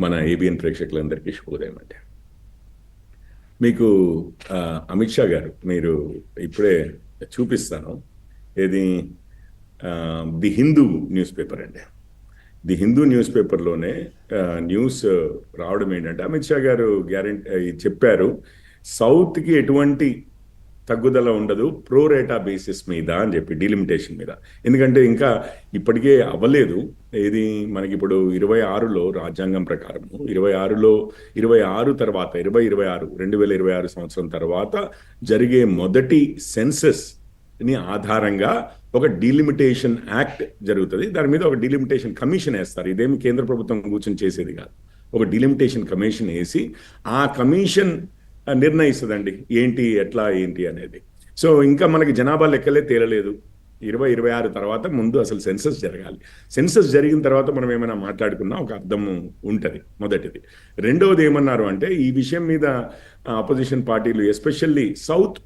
మన ఏబిఎన్ ప్రేక్షకులందరికీ శుభోదయం అండి. మీకు అమిత్ షా గారు మీరు ఇప్పుడే చూపిస్తాను. ఏది ది హిందూ న్యూస్ పేపర్ అండి. ది హిందూ న్యూస్ పేపర్లోనే న్యూస్ రావడం ఏంటంటే, అమిత్ షా గారు గ్యారెంటీ చెప్పారు, సౌత్కి ఎటువంటి తగ్గుదల ఉండదు ప్రో రేటా బేసిస్ మీద అని చెప్పి, డిలిమిటేషన్ మీద. ఎందుకంటే ఇంకా ఇప్పటికే అవ్వలేదు. ఏది మనకి ఇప్పుడు 26లో రాజ్యాంగం ప్రకారము 26 తర్వాత 2026 సంవత్సరం తర్వాత జరిగే మొదటి సెన్సస్ ని ఆధారంగా ఒక డిలిమిటేషన్ యాక్ట్ జరుగుతుంది. దాని మీద ఒక డిలిమిటేషన్ కమిషన్ వేస్తారు. ఇదేమి కేంద్ర ప్రభుత్వం కూర్చొని చేసేది కాదు. ఒక డిలిమిటేషన్ కమిషన్ వేసి ఆ కమిషన్ నిర్ణయిస్తుందండి ఏంటి ఎట్లా ఏంటి అనేది. సో ఇంకా మనకి జనాభా లెక్కలే తేలలేదు. 2026 తర్వాత ముందు అసలు సెన్సస్ జరగాలి. సెన్సస్ జరిగిన తర్వాత మనం ఏమైనా మాట్లాడుకున్నా ఒక అర్థం ఉంటుంది, మొదటిది. రెండవది ఏమన్నారు అంటే, ఈ విషయం మీద అపోజిషన్ పార్టీలు, ఎస్పెషల్లీ సౌత్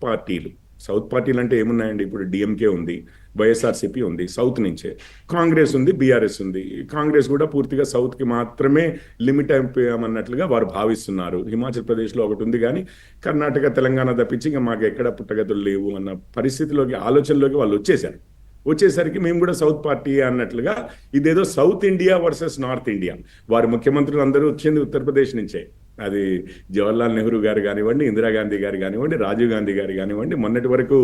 పార్టీలు అంటే ఏమున్నాయండి, ఇప్పుడు డిఎంకే ఉంది, వైఎస్ఆర్సిపి ఉంది, సౌత్ నుంచే కాంగ్రెస్ ఉంది, బీఆర్ఎస్ ఉంది. కాంగ్రెస్ కూడా పూర్తిగా సౌత్కి మాత్రమే లిమిట్ అయిపోయామన్నట్లుగా వారు భావిస్తున్నారు. హిమాచల్ ప్రదేశ్లో ఒకటి ఉంది, కానీ కర్ణాటక, తెలంగాణ తప్పించి ఇంకా మాకు ఎక్కడ పుట్టగతులు లేవు అన్న పరిస్థితిలోకి, ఆలోచనలోకి వాళ్ళు వచ్చేసరికి మేము కూడా సౌత్ పార్టీ అన్నట్లుగా, ఇదేదో south India versus north India. వారి ముఖ్యమంత్రులు అందరూ వచ్చింది ఉత్తరప్రదేశ్ నుంచే. అది జవహర్లాల్ నెహ్రూ గారు కానివ్వండి, ఇందిరాగాంధీ గారు కానివ్వండి, రాజీవ్ గాంధీ గారు కానివ్వండి, మొన్నటి వరకు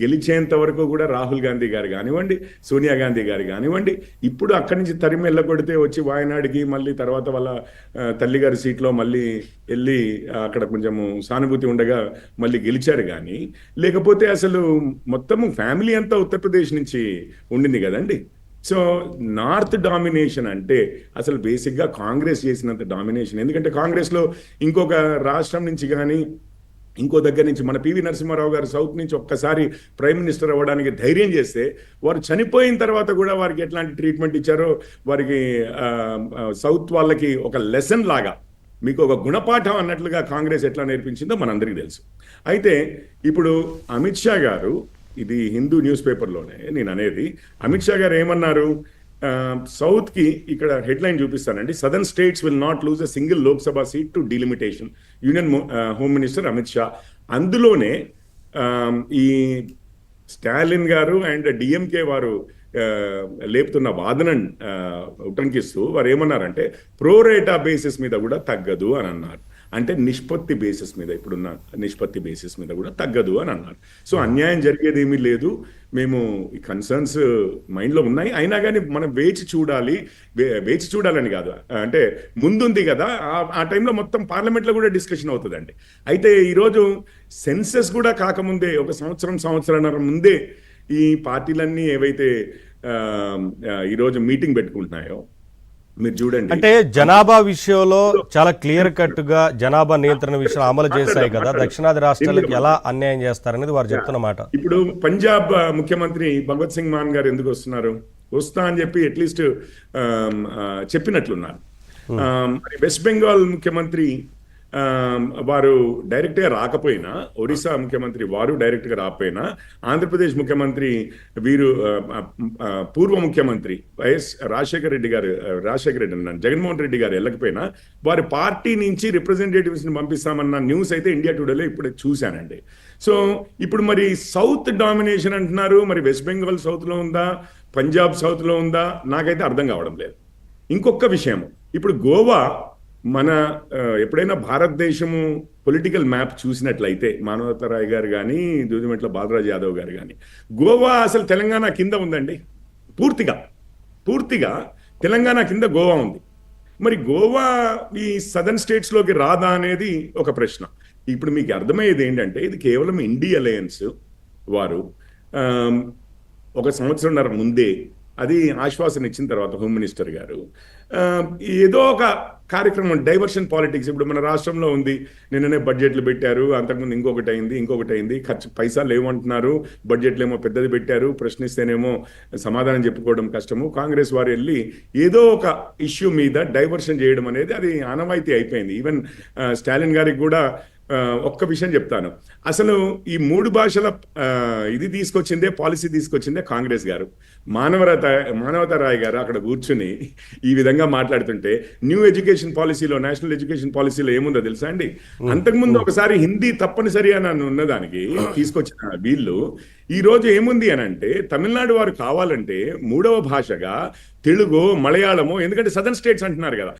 గెలిచేంత వరకు కూడా రాహుల్ గాంధీ గారు కానివ్వండి, సోనియా గాంధీ గారు కానివ్వండి, ఇప్పుడు అక్కడి నుంచి తరిమి వెళ్ళకొడితే వచ్చి వాయనాడికి మళ్ళీ తర్వాత వాళ్ళ తల్లిగారి సీట్లో మళ్ళీ వెళ్ళి అక్కడ కొంచెము సానుభూతి ఉండగా మళ్ళీ గెలిచారు. కానీ లేకపోతే అసలు మొత్తము ఫ్యామిలీ అంతా ఉత్తరప్రదేశ్ నుంచి ఉండింది కదండి. సో నార్త్ డామినేషన్ అంటే అసలు బేసిక్గా కాంగ్రెస్ చేసినంత డామినేషన్, ఎందుకంటే కాంగ్రెస్లో ఇంకొక రాష్ట్రం నుంచి కానీ ఇంకో దగ్గర నుంచి మన పివి నరసింహారావు గారు సౌత్ నుంచి ఒక్కసారి ప్రైమ్ మినిస్టర్ అవ్వడానికి ధైర్యం చేస్తే, వారు చనిపోయిన తర్వాత కూడా వారికి ఎట్లాంటి ట్రీట్మెంట్ ఇచ్చారో, వారికి సౌత్ వాళ్ళకి ఒక లెసన్ లాగా, మీకు ఒక గుణపాఠం అన్నట్లుగా కాంగ్రెస్ ఎట్లా నేర్పించిందో మనందరికీ తెలుసు. అయితే ఇప్పుడు అమిత్ షా గారు, ఇది హిందూ న్యూస్ పేపర్లోనే నేను అనేది, అమిత్ షా గారు ఏమన్నారు, సౌత్కి ఇక్కడ హెడ్లైన్ చూపిస్తానండి. Southern states will not lose a single Lok Sabha seat to delimitation, union home minister Amit Shah. అందులోనే ఈ స్టాలిన్ గారు అండ్ డిఎంకే వారు లేపుతున్న వాదనను ఉటంకిస్తూ వారు ఏమన్నారంటే, ప్రోరేటా బేసిస్ మీద కూడా తగ్గదు అని అన్నారు. అంటే నిష్పత్తి బేసిస్ మీద, ఇప్పుడున్న నిష్పత్తి బేసిస్ మీద కూడా తగ్గదు అని అన్నారు. సో అన్యాయం జరిగేది ఏమీ లేదు, మేము ఈ కన్సర్న్స్ మైండ్లో ఉన్నాయి, అయినా కానీ మనం వేచి చూడాలని కాదు, అంటే ముందుంది కదా, ఆ టైంలో మొత్తం పార్లమెంట్లో కూడా డిస్కషన్ అవుతుందండి. అయితే ఈరోజు సెన్సస్ కూడా కాకముందే, ఒక సంవత్సరంన్నర ముందే ఈ పార్టీలన్నీ ఏవైతే ఈరోజు మీటింగ్ పెట్టుకుంటున్నాయో మీరు చూడండి. అంటే జనాభా విషయంలో చాలా క్లియర్ కట్ గా జనాభా నియంత్రణ విషయం అమలు చేశాయి కదా, దక్షిణాది రాష్ట్రాలకు ఎలా అన్యాయం చేస్తారనేది వారు చెప్తున్నమాట. ఇప్పుడు పంజాబ్ ముఖ్యమంత్రి భగవత్ సింగ్ మాన్ గారు ఎందుకు వస్తా అని చెప్పి అట్లీస్ట్ చెప్పినట్లున్నారు. వెస్ట్ బెంగాల్ ముఖ్యమంత్రి వారు డైరెక్ట్గా రాకపోయినా, ఒడిశా ముఖ్యమంత్రి వారు డైరెక్ట్గా రాకపోయినా, ఆంధ్రప్రదేశ్ ముఖ్యమంత్రి పూర్వ ముఖ్యమంత్రి వైఎస్ రాజశేఖర రెడ్డి అన్నాను, జగన్మోహన్ రెడ్డి గారు వెళ్ళకపోయినా వారి పార్టీ నుంచి రిప్రజెంటేటివ్స్ని పంపిస్తామన్న న్యూస్ అయితే ఇండియా టుడేలో ఇప్పుడు చూశానండి. సో ఇప్పుడు మరి సౌత్ డామినేషన్ అంటున్నారు, మరి వెస్ట్ బెంగాల్ సౌత్లో ఉందా, పంజాబ్ సౌత్లో ఉందా, నాకైతే అర్థం కావడం లేదు. ఇంకొక విషయం, ఇప్పుడు గోవా, మన ఎప్పుడైనా భారతదేశము పొలిటికల్ మ్యాప్ చూసినట్లయితే, మానవతరాయ్ గారు కానీ, దూదిమెట్ల బాలరాజ్ యాదవ్ గారు కానీ, గోవా అసలు తెలంగాణ కింద ఉందండి. పూర్తిగా తెలంగాణ కింద గోవా ఉంది. మరి గోవా ఈ సదర్న్ స్టేట్స్లోకి రాదా అనేది ఒక ప్రశ్న. ఇప్పుడు మీకు అర్థమయ్యేది ఏంటంటే, ఇది కేవలం ఇండి అలయన్స్ వారు ఒక సంవత్సరంన్నర ముందే అది ఆశ్వాసన ఇచ్చిన తర్వాత హోమ్ మినిస్టర్ గారు ఏదో ఒక కార్యక్రమం, డైవర్షన్ పాలిటిక్స్, ఇప్పుడు మన రాష్ట్రంలో ఉంది, నిన్ననే బడ్జెట్లు పెట్టారు, అంతకుముందు ఇంకొకటి అయింది, పైసలు ఏమంటున్నారు, బడ్జెట్లు ఏమో పెద్దది పెట్టారు, ప్రశ్నిస్తేనేమో సమాధానం చెప్పుకోవడం కష్టము, కాంగ్రెస్ వారు వెళ్ళి ఏదో ఒక ఇష్యూ మీద డైవర్షన్ చేయడం అనేది అది ఆనవాయితీ అయిపోయింది. ఈవెన్ స్టాలిన్ గారికి కూడా ఒక్క విషయం చెప్తాను. అసలు ఈ 3 భాషల ఇది తీసుకొచ్చిందే, పాలసీ తీసుకొచ్చిందే కాంగ్రెస్ గారు. మానవతారాయ్ గారు అక్కడ కూర్చుని ఈ విధంగా మాట్లాడుతుంటే, న్యూ ఎడ్యుకేషన్ పాలసీలో, నేషనల్ ఎడ్యుకేషన్ పాలసీలో ఏముందో తెలుసా అండి? అంతకుముందు ఒకసారి హిందీ తప్పనిసరి అని ఉన్నదానికి తీసుకొచ్చిన వీళ్ళు ఈ రోజు ఏముంది అని అంటే, తమిళనాడు వారు కావాలంటే 3వ భాషగా తెలుగు, మలయాళము, ఎందుకంటే సదర్న్ స్టేట్స్ అంటున్నారు కదా,